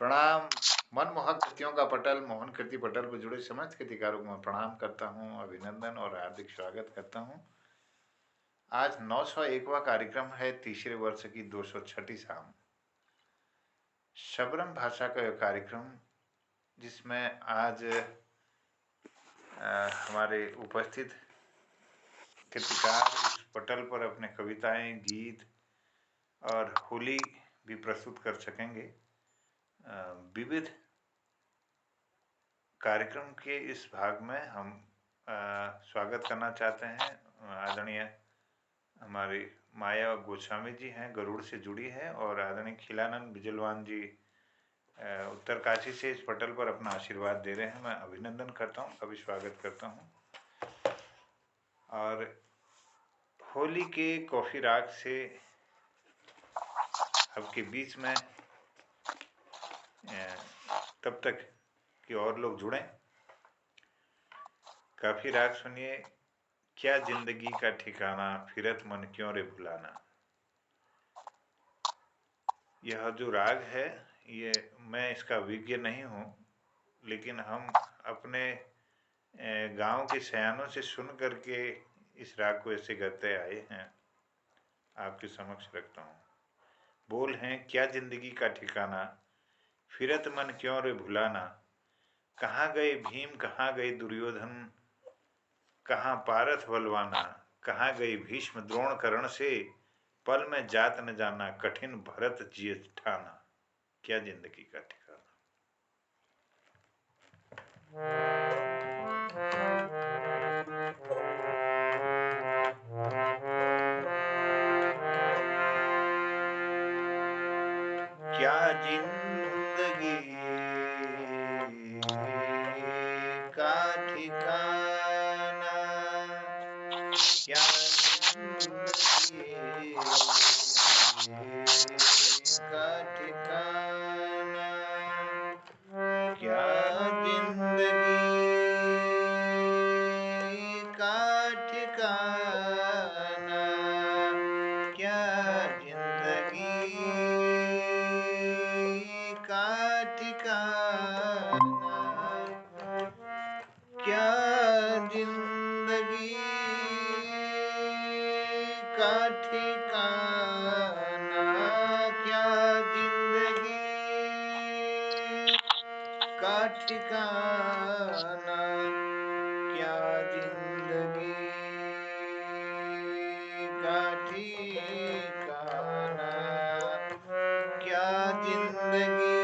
प्रणाम। मनमोहक कृतियों का पटल, मोहन कृति पटल पर जुड़े समस्त कृतिकारों को मैं प्रणाम करता हूँ, अभिनंदन और हार्दिक स्वागत करता हूँ। आज 901वां कार्यक्रम है, तीसरे वर्ष की 206ठी शाम। शबरम भाषा का यह कार्यक्रम, जिसमें आज हमारे उपस्थित कृतिकार इस पटल पर अपने कविताएं, गीत और होली भी प्रस्तुत कर सकेंगे। विविध कार्यक्रम के इस भाग में हम स्वागत करना चाहते हैं। आदरणीय हमारी माया गोस्वामी जी हैं, गरुड़ से जुड़ी है, और आदरणीय खिलानंद बिजलवान जी उत्तरकाशी से इस पटल पर अपना आशीर्वाद दे रहे हैं। मैं अभिनंदन करता हूं, कभी स्वागत करता हूं। और होली के कॉफी राग से आपके बीच में तब तक कि और लोग जुड़ें, काफी राग सुनिए। क्या जिंदगी का ठिकाना, फिरत मन क्यों रे भुलाना। यह जो राग है, ये मैं इसका विज्ञ नहीं हूँ, लेकिन हम अपने गांव के सयानों से सुन करके इस राग को ऐसे गाते आए हैं, आपके समक्ष रखता हूँ। बोल हैं, क्या जिंदगी का ठिकाना, फिरत मन क्यों रे भुलाना। कहाँ गए भीम, कहाँ गए दुर्योधन, कहाँ पारथ बलवाना। कहाँ गई भीष्म द्रोण करण से, पल में जात न जाना, कठिन भरत जिय ठाना। क्या जिंदगी का ठिकाना। क्या जिंदगी का ठिकाना, क्या जिंदगी का ठिकाना, क्या जिंदगी का ठिकाना, क्या जिंदगी का ठिकाना, क्या जिंदगी का ठिकाना, क्या जिंदगी का ठिकाना, क्या जिंदगी का ठिकाना, क्या जिंदगी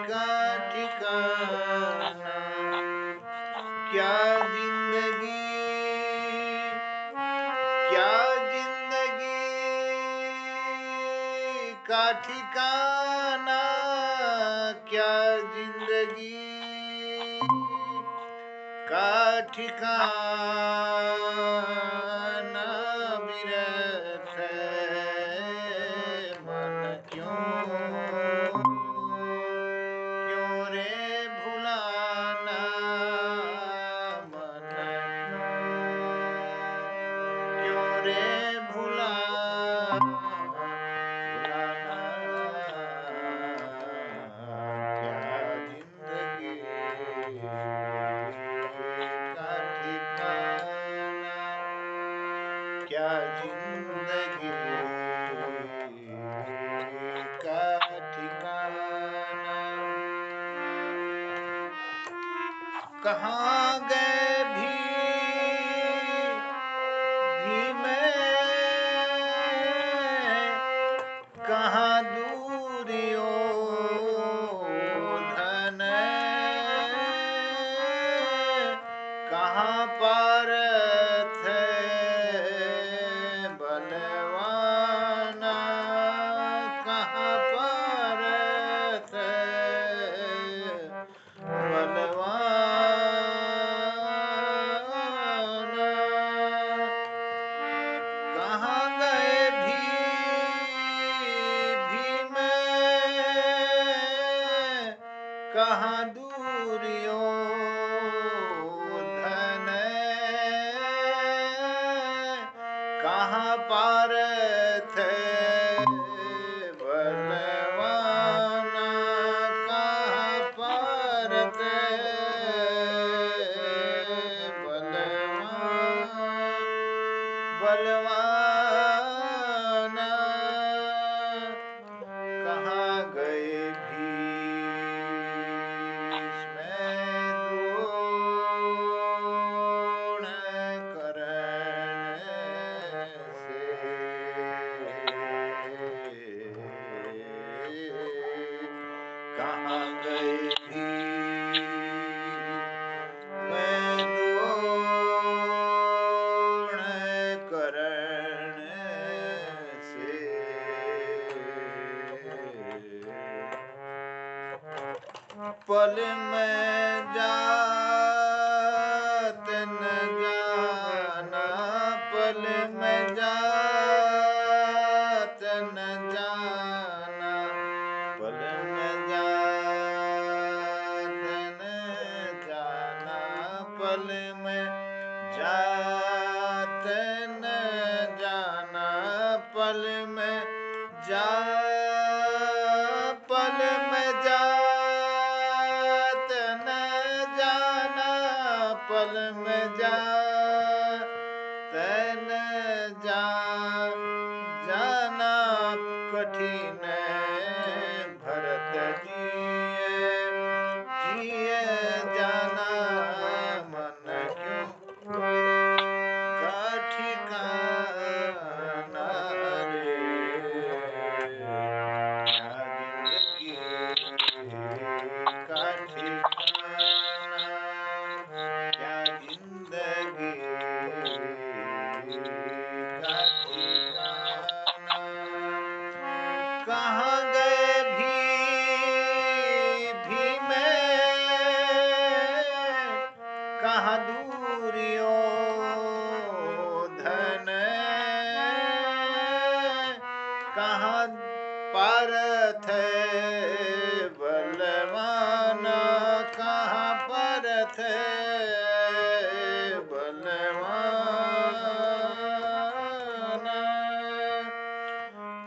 का ठिकाना, क्या जिंदगी, क्या जिंदगी का ठिकाना, क्या जिंदगी का ठिकाना। विरथ मन क्यों रे भुलाना, मन क्यों रे भुलाना। क्या जिंदगी का ठिकाना, क्या जिंदगी का ठिकाना। कहाँ गए भीम, कहाँ दुर्योधन, कहाँ पारथ बलवाना, कहाँ पारथ बलवाना। कहाँ गए भीम, कहाँ दुर्योधन, कहाँ पारथ बलवाना। पल में जात न जाना, पल में जात न जाना, पल में जात न जाना, पल में जात न जाना, पल में पल में जात न जाना, पल में जात न जाना, कठिन भरत जिए जाना मन क्यों का ठिकाना रे, क्या जिंदगी का ठिकाना, क्या जिंदगी का ठिकाना, कहाँ गए भीम कहाँ दुर्योधन, कहाँ पारथ बलवान, कहाँ पारथ बलवान,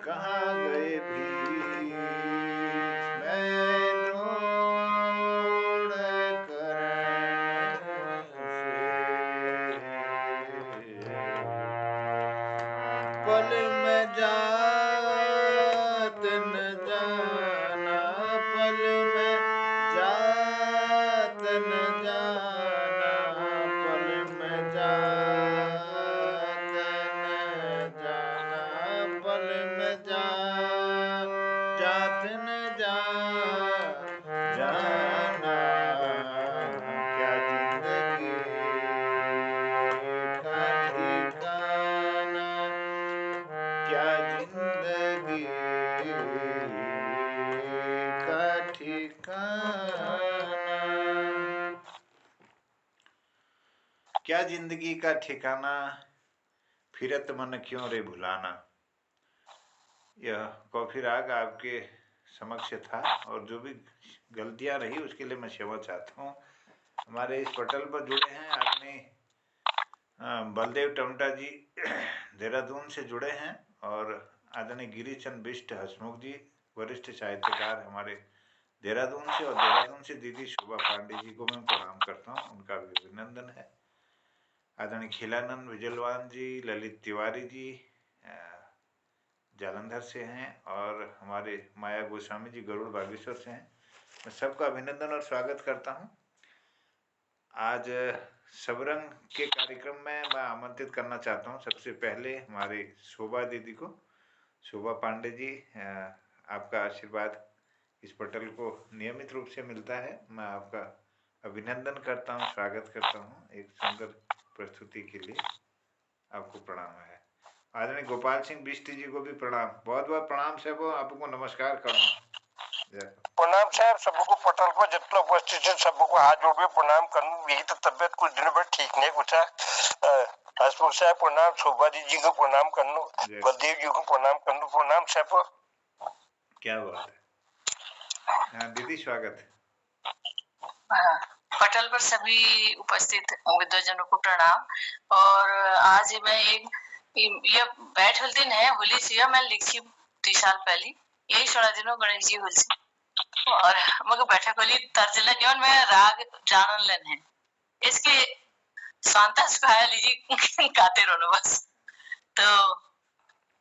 कहाँ गए भीष्म द्रोण कर्ण से, पल में जात न जाना, पल में जात न जाना, पल में जात न जाना, पल में जात न जाना, क्या जिंदगी का ठिकाना, क्या जिंदगी का ठिकाना, क्या जिंदगी का ठिकाना, फिरत मन क्यों रे भुलाना। यह कॉफी राग आपके समक्ष था और जो भी गलतियां रही उसके लिए मैं क्षमा चाहता हूँ। हमारे इस पटल पर जुड़े हैं आपने बलदेव टमटा जी देहरादून से जुड़े हैं और आदरणीय गिरीश चंद बिष्ट हसमुख जी वरिष्ठ साहित्यकार हमारे देहरादून से, और देहरादून से दीदी शोभा पांडे जी को मैं प्रणाम करता हूँ, उनका भी अभिनंदन है। आदरणीय खिलानंद विजलवान जी, ललित तिवारी जी जालंधर से हैं और हमारे माया गोस्वामी जी गरुड़ बागेश्वर से हैं। मैं सबका अभिनंदन और स्वागत करता हूं। आज सबरंग के कार्यक्रम में मैं आमंत्रित करना चाहता हूं सबसे पहले हमारे शोभा दीदी को। शोभा पांडे जी, आपका आशीर्वाद इस पटल को नियमित रूप से मिलता है। मैं आपका अभिनंदन करता हूं, स्वागत करता हूं एक सुंदर प्रस्तुति के लिए। आपको प्रणाम है। आदरणीय गोपाल सिंह बिष्ट जी को भी प्रणाम, बहुत बहुत प्रणाम साहब, आपको नमस्कार करूँ। प्रणाम साहब, सबको पटल पर जितना उपस्थित है सबको हाथ जोड़ के प्रणाम करूँ। यही तो तबियत कुछ दिनों पर ठीक नहीं कुछ हसमुख साहब प्रणाम, शोभा जी को प्रणाम करनो, बलदेव जी को प्रणाम करनो। प्रणाम साहब। क्या बात है। हाँ दीदी स्वागत है। पटल पर सभी उपस्थित विद्वजनों को प्रणाम। और आज मैं ये बैठल दिन है होली सिया मैं लिखी 3 साल पहले यही 16 दिनों गणेश जी होली और मगर बैठक होली तर्जन जीवन में राग जानन लेन है इसके शांता सुखाया लीजिए गाते रहो बस। तो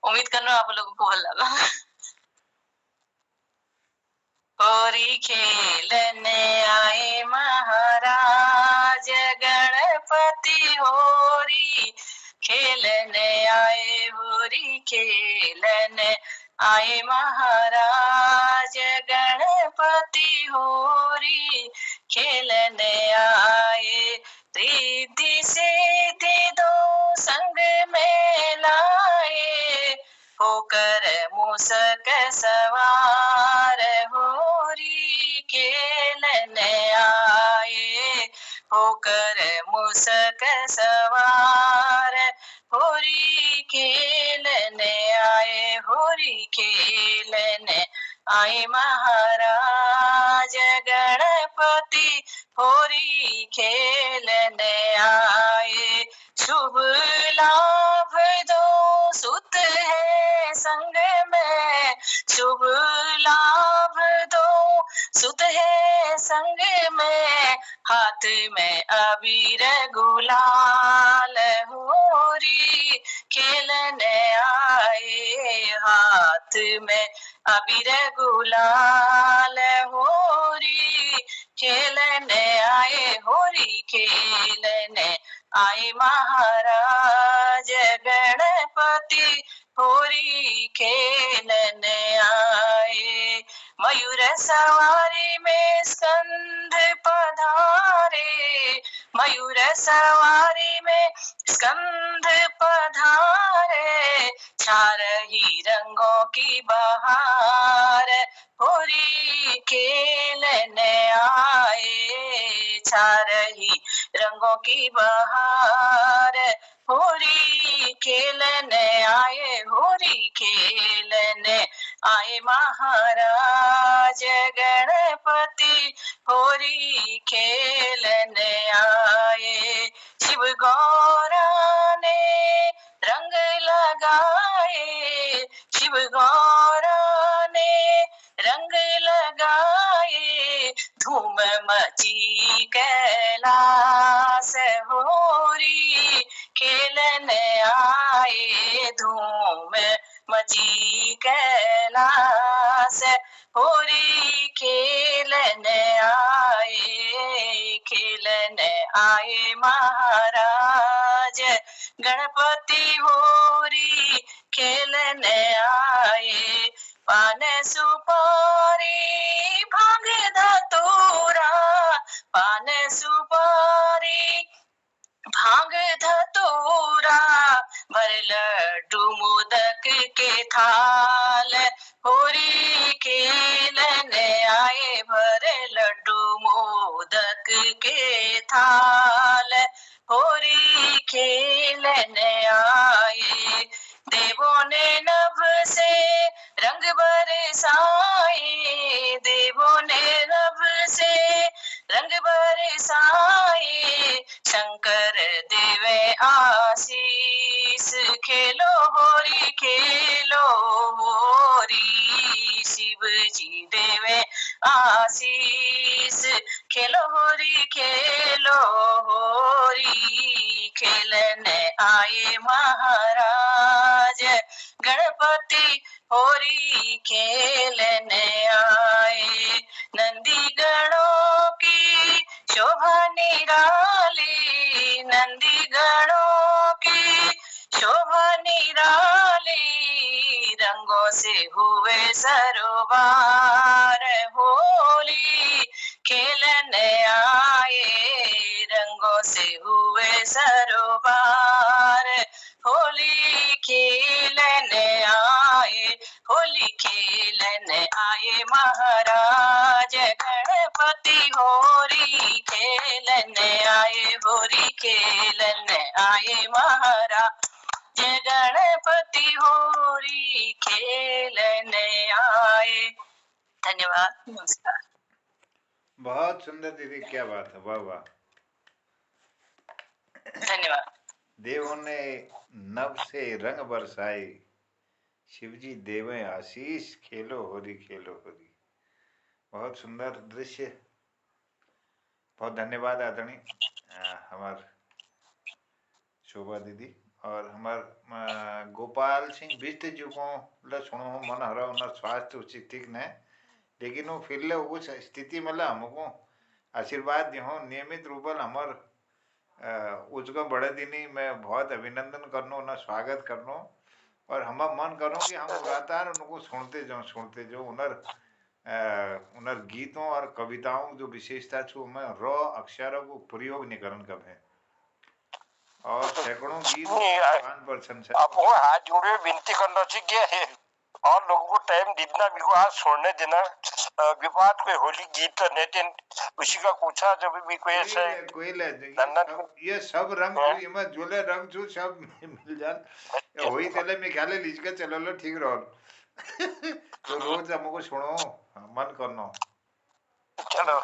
उम्मीद करना आप लोगों को भल लगा। होरी खेलने आए महाराज गणपति होरी खेलने आए, होरी खेलने आए महाराज गणपति होरी खेलने आए। रिद्धि सिद्धि दो संग में लाए, होकर मूसक सवार होरी खेलन होकर मूसक सवार होरी खेलने आए, होरी खेलने आए महाराज गणपति होरी खेलने आए। शुभ लाभ दो सुत है संग में, शुभ लाभ दो सुत है संग में, हाथ में अबीर गुलाल होरी खेलने आए, हाथ में अबीर गुलाल होरी खेलने आए, होरी खेलने आए महाराज गणपति होरी खेलने आए। मयूर सवारी में स्कंद पधारे, मयूर सवारी में स्कंद पधारे, चार ही रंगों की बहार होरी खेलने आए, चार ही रंगों की बहार होरी खेलने आए, होरी खेलने आए महाराज गणपति होरी खेलने आए। शिव गौरा ने रंग लगाए, शिव गौरा ने रंग लगाए, धूम मची कैलाश होरी खेलने आए, धूम मची कैलाश होरी खेलने आए, खेलने आए महाराज गणपति होरी खेलने आए। पान सुपारी भांग धतूरा, पान सुपारी भांग धतूरा, भर लड्डू मोदक के थाल होरी खेलने आए, भर लड्डू मोदक के थाल होरी खेलने आए। देवों ने नभ से रंग बरसाए, देवों ने नभ से रंग बरसाए, शंकर देवे आशीष खेलो होरी खेलो होरी, शिव जी देवे आशीष खेलो होरी खेलो होरी, खेलने आए महाराज गणपति होरी खेलने आए। नंदी गणों की शोभा निराली, नंदी गणों की शोभा निराली, रंगों से हुए सरोबार होली खेलने आए, रंगों से हुए सरोबार होली खेलने आए, होली खेलने आए महाराज गणपति होरी खेलने आए, होरी खेलने आए महाराज गणपति होरी खेलने आए। धन्यवाद, नमस्कार। बहुत सुंदर दीदी, क्या बात है, वाह वाह। धन्यवाद। देवों ने नभ से रंग बरसाए, शिवजी देवे आशीष खेलो होरी खेलो होरी। बहुत सुंदर दृश्य, बहुत धन्यवाद आदरणीय हमार शोभा दीदी और हमार गोपाल सिंह बिष्ट जी को सुनो मन हरा उनका स्वास्थ्य उचित ठीक न, लेकिन वो फिर ले उस स्थिति में हमको आशीर्वाद दियो नियमित रूप हमार उसको बड़े दिनी मैं बहुत अभिनंदन करनो, उन्हें स्वागत करनो और हम मन करो कि हम लगातार उनको सुनते जो उनर गीतों और कविताओं जो विशेषता छू मैं र अक्षरों को प्रयोग नहीं करन कभी और सैकड़ों गीत 1% आप हाथ जोड़े विनती करना चाहिए और लोगों को टाइम देना, बिल्कुल आज छोड़ने देना। विवाद कोई होली गीत नितिन उसी का पूछा जब भी कोई ऐसे कोई ले नंदन ये सब रंग छु इमा जोले रंग छु सब मिल जान होई तेले में ख्याले लीज के चलो लो ठीक रहो तो रोज हमको सुनो मन करनो चलो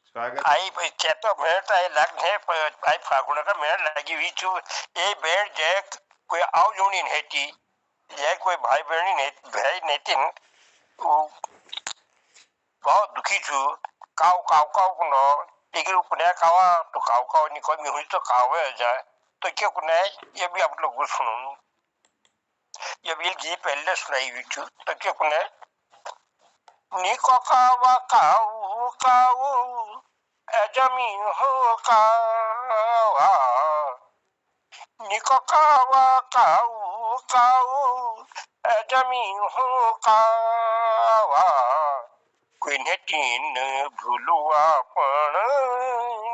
स्वागत आई चेतो भेट आई लग है आई फागुन का मेड़ लगी हुई छु ए बेड़ जैक कोई आओ जोनी नेती ये कोई भाई बहनी नहीं भाई नेतिन बहुत दुखी छु काव काव काव नो लेकिन उपने कावा तो काव काव नहीं कोई मिहुई तो काव है जाए तो क्या कुने ये भी आप लोग को सुनो ये भी गीत पहले सुनाई हुई छु तो क्या कुने निको कावा काव काव एजमी हो कावा निको कावा काव काव एजमी हो कावा कोई नेटीन भूलुआ पण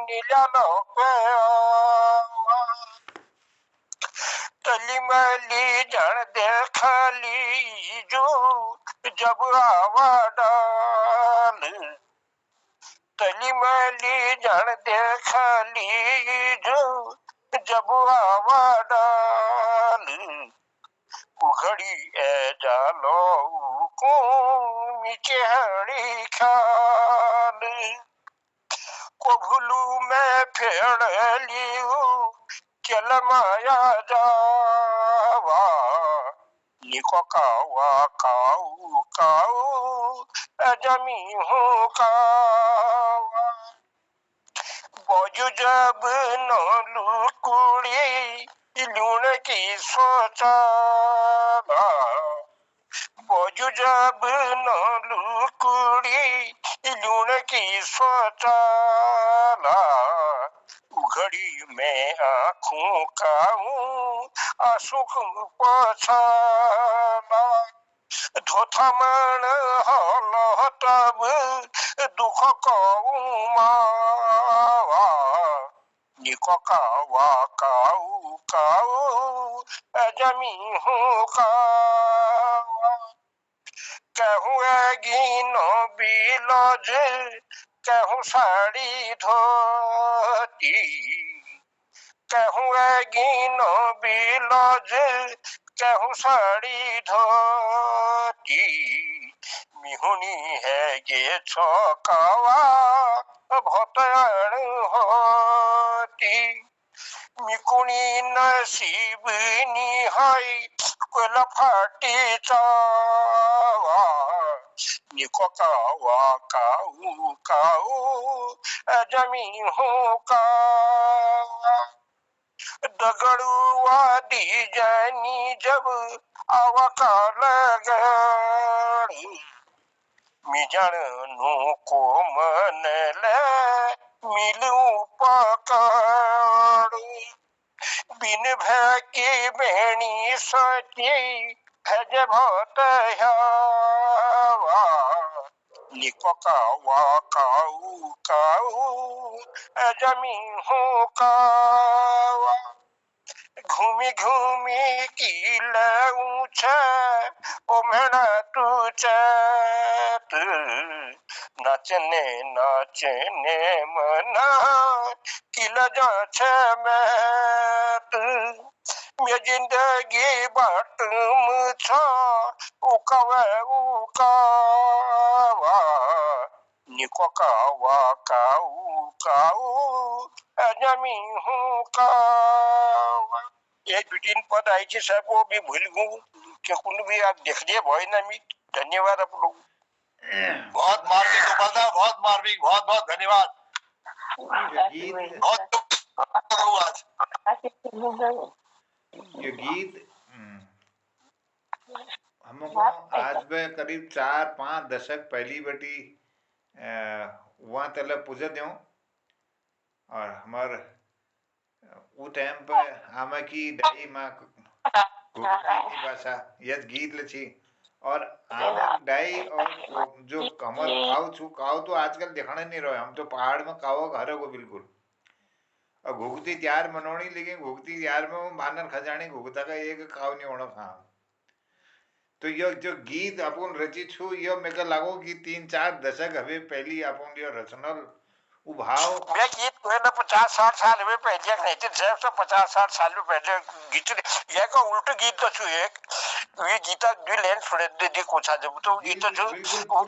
नीला तली मली जन देखली जो जब आवा डाल तली मली जन देखली जो जब आवा डाल उखड़ी ए जालो को नीचे हड़ी खाल को भूलू मैं फेड़ लियो चल माया जावा निको कावा काऊ काऊ जमी हूँ कावा बोझ जब न लुकुड़ी लूण की सोचा बोझ जब न लुकुड़ी लूण की सोचा घड़ी में आँखों का आंसू पछाला धोथा मन हल तब दुख कौमावा निको कावा काऊ काऊ जमी हूँ कावा कहूँ गिनो बिलोज कहूँ साड़ी धोती कहूँ गिनो बिलोज कहूँ साड़ी धोती मिहुनी है ये छकावा भतयण होती मिकुनी नसीब निहाई कोल फाटी चावा निको कावा काऊ काऊ जमी हूँ कावा दगड़ुआ दी जानी जब अवकाल गड़ी मिजणनु को मन ले मिलूं पकड़ बिन भय की बेणी सोची है जब हवा निको कावा काऊ काऊ जमी हूँ कावा घूमी घूमी की लऊछ ओ मेरा तू चैत नाचने नाचने मना किल जाछ मैत मैं जिंदगी बाटम छ उकावे उकावा निको कावा काऊ काऊ जमी हूँ कावा एक बिटिन पद आई थी साहब वो भी भूल गूँ कि कुल भी आप देख लिए भाई ना मी धन्यवाद आप लोग बहुत मार्मिक गोपाल बहुत मार्मिक बहुत बहुत धन्यवाद ये गीत हमको आज में करीब 4-5 दशक पहली बटी वहाँ तले पूजा दूँ और हमार वो टाइम पे हमें की डाई माँ गुरुजी भाषा यह गीत लची और आमक डाई और जो कमर काव तो आजकल दिखाने नहीं रहे हम तो पहाड़ में काव घर है वो बिल्कुल और घुगती त्यार मनोनी लेकिन घुगती त्यार में वो मानर खजानी घुगता का एक काव नहीं होना खाम तो यो जो गीत अपन रची छु यो मेरे को लागो कि 3-4 दशक हवे पहली अपन यो रचनल उभाव मैं गीत को है ना 50-60 साल में पहले नहीं थे साहब सब 50-60 साल में पहले गीत ये का उल्टा गीत तो छु एक ये गीता दो लाइन छोड़ दे दी कुछ आ जब तो गीत तो छु वो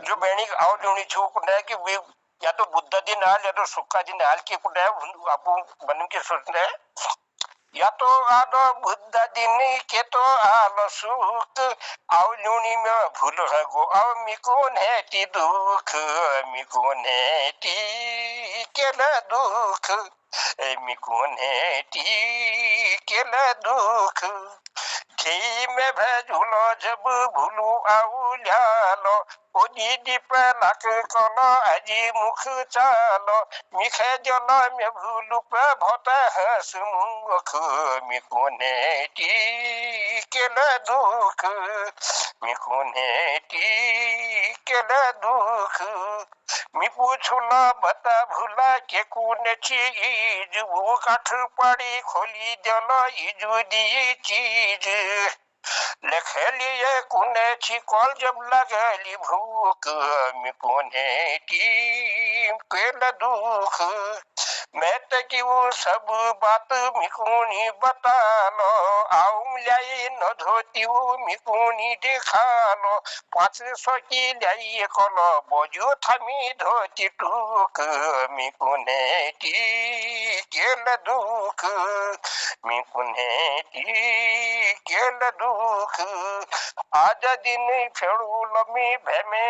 जो बैणी आओ जोनी छु को ना कि वे या तो बुद्ध दिन हाल या तो सुक्का दिन हाल की को ना आपको बन के सोचना है या तो आलो बुद्ध दिन के तो आलो सुख आओ लूनी में भूल गो आओ मिकोन है ती दुख मिकोन है ती केला दुख मिकोन है ती केला दुख घी में भेजुलो जब भूलू आऊ ल्यालो ओ दीदी पे लक कलो अजी मुख चालो मिखे जलो में भूलू पे भोत हंस मुख मिकोने टी केला दुख मिकोने टी केला दुख मी पूछला बता भूला के कौन चीज वो काठ पड़ी खोली जलो इजू दी चीज लिख लिए कुने छिकोल जब लगली भूख मिकोने टीम केला दुख मैं तो कि वो सब बात मिकोनी बता लो आऊं लाई न धोती वो मिकोनी दिखा लो 500 की लाई कोलो बोझो थमी धोती टूक मिकोने टी केला दुख मिकोने टी केला दुख आज दिन फेड़ूल में भैमे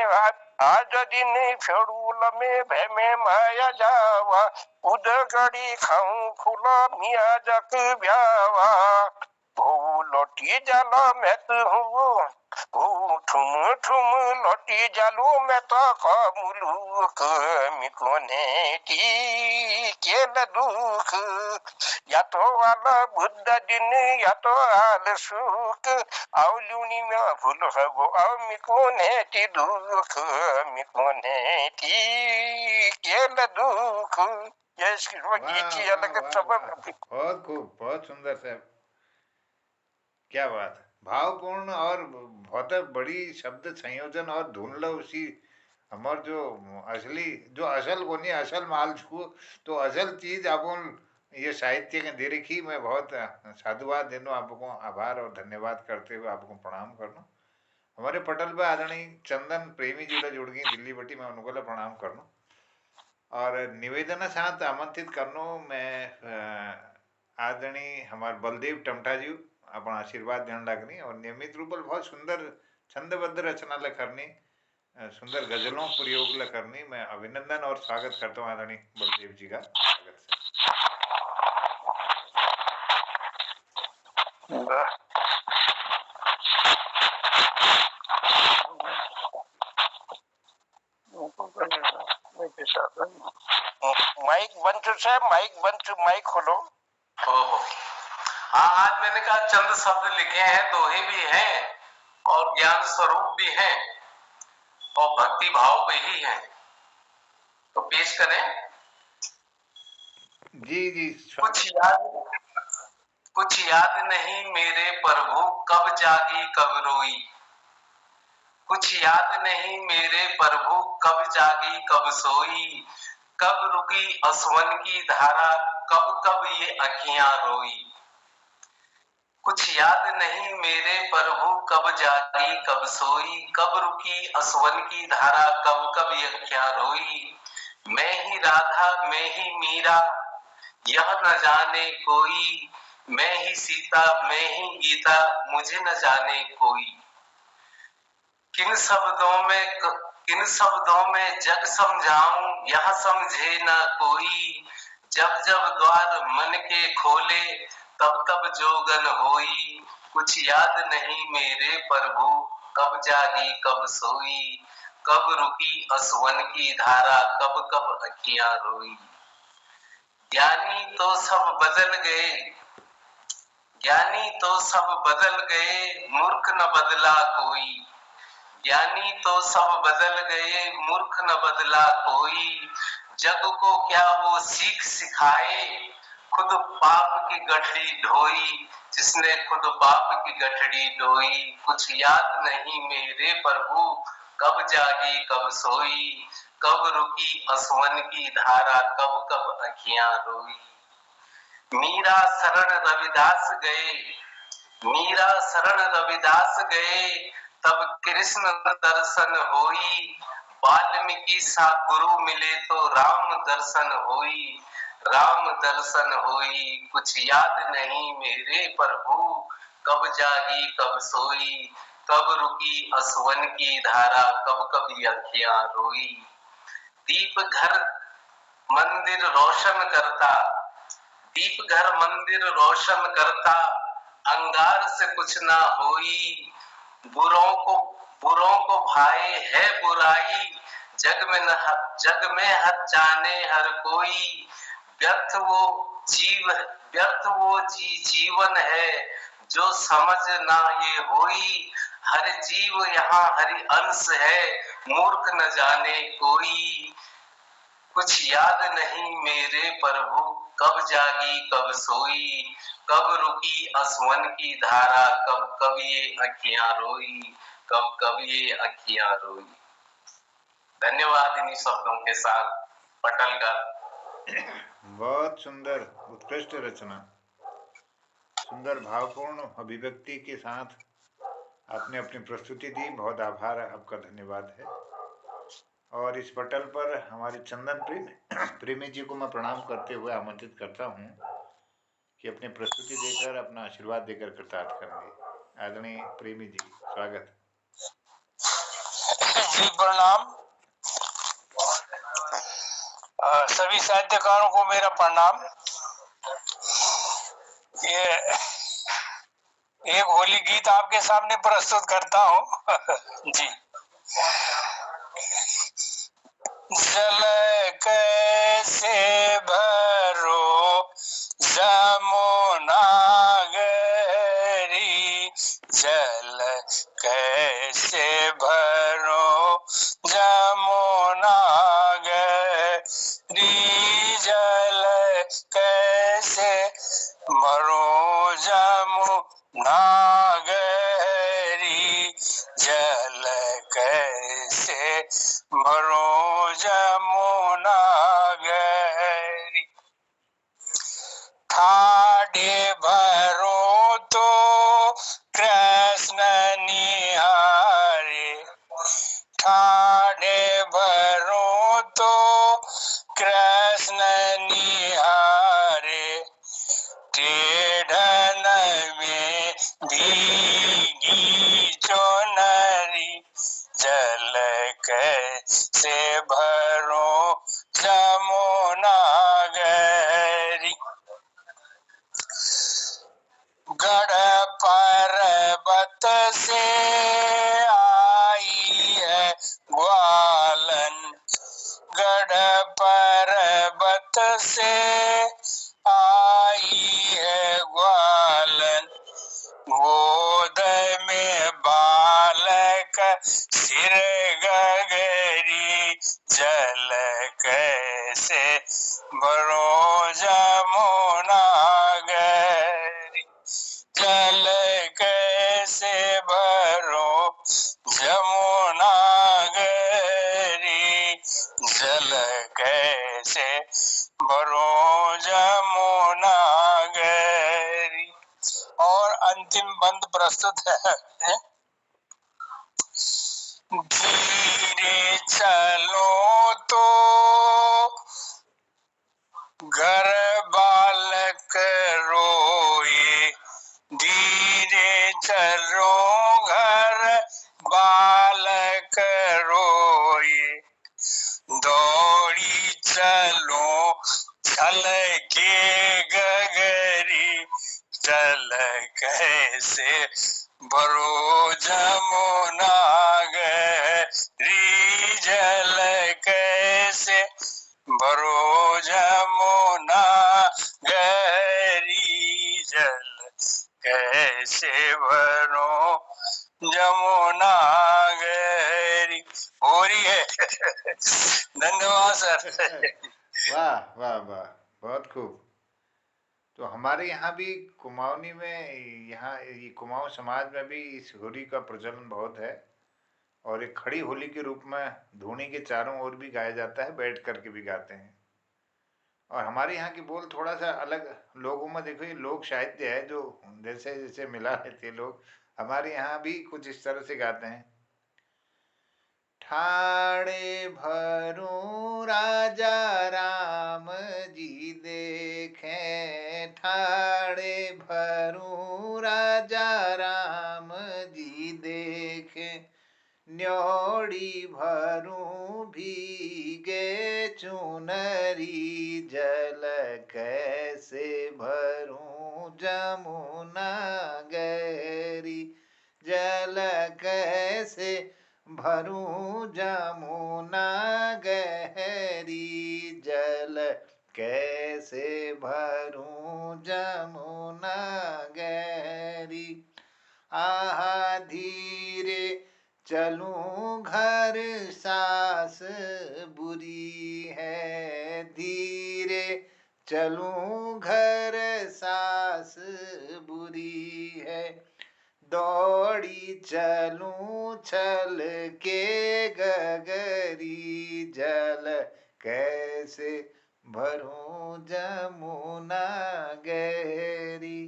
आज दिन फेड़ूल में भैमे माया जावा उद गड़ी खाऊं खुला मिया जक ब्यावा ओ लोटी जाला मैं तो हूँ ओ ठुम ठुम लोटी जालू मैं तो कमुलूक मिकोने टी केला दुख या तो वाला बुद्ध दिन या तो आल सुख आओ लूनी में भूल गो आओ मिकोने टी दुख मिकोने टी केला दुख ये इसकी गीत की अलग सब बहुत खूब बहुत सुंदर साहब क्या बात है भावपूर्ण और बहुत बड़ी शब्द संयोजन और धुन लो उसी हमार जो असली जो असल को नहीं असल माल छू तो असल चीज अपन ये साहित्य के दे रखी मैं बहुत साधुवाद देनो आपको आभार और धन्यवाद करते हुए आपको प्रणाम करना हमारे पटल पे आदरणीय चंदन प्रेमी जी जुड़ गई दिल्ली बटी मैं उनको प्रणाम करना और निवेदन साथ आमंत्रित करनो मैं आदरणीय हमारे बलदेव टमटा जी अपना आशीर्वाद देने लगनी और नियमित रूप से बहुत सुंदर छंदबद्ध रचना करनी सुंदर गजलों प्रयोग करनी मैं अभिनंदन और स्वागत करता हूँ आदरणीय बलदेव जी का स्वागत से माइक बंद से माइक खोलो हाँ आज मैंने कहा चंद शब्द लिखे हैं दोहे भी हैं और ज्ञान स्वरूप भी हैं और भक्ति भाव पे ही हैं तो पेश करें जी कुछ याद नहीं मेरे प्रभु कब जागी कब रोई कुछ याद नहीं मेरे प्रभु कब जागी कब सोई कब रुकी असवन की धारा कब कब ये अखियां रोई कुछ याद नहीं मेरे प्रभु कब जागी कब सोई कब रुकी असवन की धारा कब कब ये अखियां रोई मैं ही राधा मैं ही मीरा यह न जाने कोई मैं ही सीता मैं ही गीता मुझे न जाने कोई किन शब्दों में जग समझाऊं यह समझे न कोई जब जब द्वार मन के खोले तब तब जोगन होई कुछ याद नहीं मेरे प्रभु कब जागी कब सोई कब रुकी असवन की धारा कब कब अखियां रोई ज्ञानी तो सब बदल गए मूर्ख न बदला कोई ज्ञानी तो सब बदल गए मूर्ख न बदला कोई जग को क्या वो सीख सिखाए खुद पाप की गठड़ी ढोई, जिसने खुद पाप की गठड़ी ढोई। कुछ याद नहीं मेरे प्रभु कब जागी कब सोई, कब रुकी असवन की धारा कब कब अखियां रोई। मीरा शरण रविदास गए, मीरा शरण रविदास गए, तब कृष्ण दर्शन होई। वाल्मीकि सा गुरु मिले तो राम दर्शन होई, राम दर्शन होई। कुछ याद नहीं मेरे प्रभु कब जागी कब सोई, कब रुकी असवन की धारा कब कब अखियां रोई। दीप घर मंदिर रोशन करता, दीप घर मंदिर रोशन करता, अंगार से कुछ ना होई। बुरों को भाए है बुराई, जग में हर जाने हर कोई। व्यर्थ वो जीवन है जो समझ ना ये होई। हर जीव यहाँ हरि अंश है, मूर्ख न जाने कोई। कुछ याद नहीं मेरे प्रभु कब जागी कब सोई, कब रुकी असवन की धारा कब कब ये अखियां रोई, कब कब ये अखियां रोई। धन्यवाद इन्हीं शब्दों के साथ पटल का। बहुत सुंदर, उत्कृष्ट रचना, सुंदर भावपूर्ण अभिव्यक्ति के साथ आपने अपनी प्रस्तुति दी। बहुत आभार, आपका धन्यवाद है। और इस पटल पर हमारे चंदन प्रेमी जी को मैं प्रणाम करते हुए आमंत्रित करता हूँ कि अपनी प्रस्तुति देकर अपना आशीर्वाद देकर कृतार्थ करेंगे। आदरणीय प्रेमी जी, स्वागत। जी प्रणाम। सभी साहित्यकारों को मेरा प्रणाम। ये एक होली गीत आपके सामने प्रस्तुत करता हूँ। जी। जल कैसे भरो जमुना गरी, जल कैसे भरो जमुना गरी, जल कैसे भरो जमुना गरी, जल कैसे भरो जमुना गरी। ठाडे भरो तो कृष्ण निहारे, ठाडे भरो तो कृष्ण निहारे, टेढ़न में भीगी चुनरी, जल कैसे भरो जमुना गरी। गढ़ पर्वत से आई है ग्वालन, गढ़ पर्वत से आई है ग्वालन, गोद में बालक सिर गगरी, जल कैसे भरो जमुना गरी, जल कैसे भरो जमुना गरी, जल कैसे भरो जमुना गरी। और अंतिम बंद प्रस्तुत है। धीरे चलो तो घर बालक रोए, धीरे चलो घर बालक रोए, दौड़ी चलो चल के गगरी, जल कैसे भरो जमुना गरी, जल कैसे भरो जमुना गरी, जल कैसे भरो जमुना गरी। हो रही है। धन्यवाद सर। वाह वाह वाह, बहुत खूब। तो हमारे यहाँ भी कुमाऊनी में, यहाँ ये कुमाऊँ समाज में भी इस होली का प्रचलन बहुत है। और एक खड़ी होली के रूप में धूनी के चारों ओर भी गाया जाता है, बैठ करके भी गाते हैं। और हमारे यहाँ की बोल थोड़ा सा अलग, लोगों में देखो ये लोक साहित्य है जो जैसे जैसे मिला रहते हैं लोग, हमारे यहाँ भी कुछ इस तरह से गाते हैं। ठाणे भरू राजा राम जी देखें, ठाणे भरू राजा राम जी देखें, न्योड़ी भरू भीगे चुनरी, जल कैसे भरू जमुना गहरी, जल कैसे भरू जमुना गहरी, जल कैसे भरू जमुना गहरी। आहा धीरे चलूं घर सास बुरी है, धीरे चलूं घर सास बुरी है, दौड़ी चलूं छल के गगरी, जल कैसे भरूं जमुना गहरी।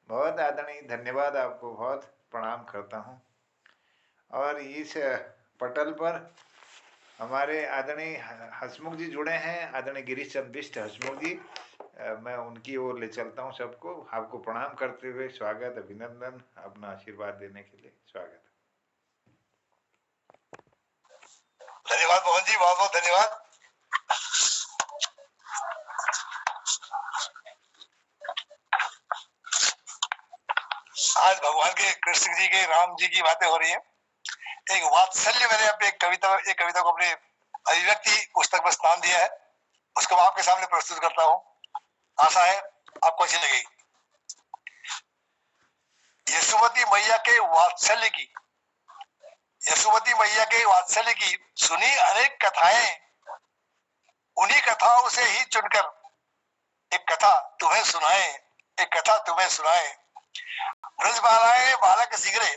बहुत आदरणीय, धन्यवाद आपको, बहुत प्रणाम करता हूँ। और इस पटल पर हमारे आदरणीय हसमुख जी जुड़े हैं, आदरणीय गिरीश चंद्र बिष्ट हसमुख जी। मैं उनकी ओर ले चलता हूँ सबको, आपको प्रणाम करते हुए स्वागत, अभिनंदन, अपना आशीर्वाद देने के लिए स्वागत। धन्यवाद मोहन जी, बहुत बहुत धन्यवाद। आज भगवान के कृष्ण जी के राम जी की बातें हो रही हैं। एक वात्सल्य, मैंने अपने एक कविता को अपने अभिव्यक्ति पुस्तक में स्थान दिया है, उसको मैं आपके सामने प्रस्तुत करता हूँ। आशा है आपको अच्छी लगेगी। यशोमती मैया के वात्सल्य की, यशोमती मैया के वात्सल्य की सुनी अनेक कथाएं, उन्हीं कथाओं से ही चुनकर एक कथा तुम्हें सुनाए, एक कथा तुम्हें सुनाए। ब्रजबालाएं बालक सिगरे,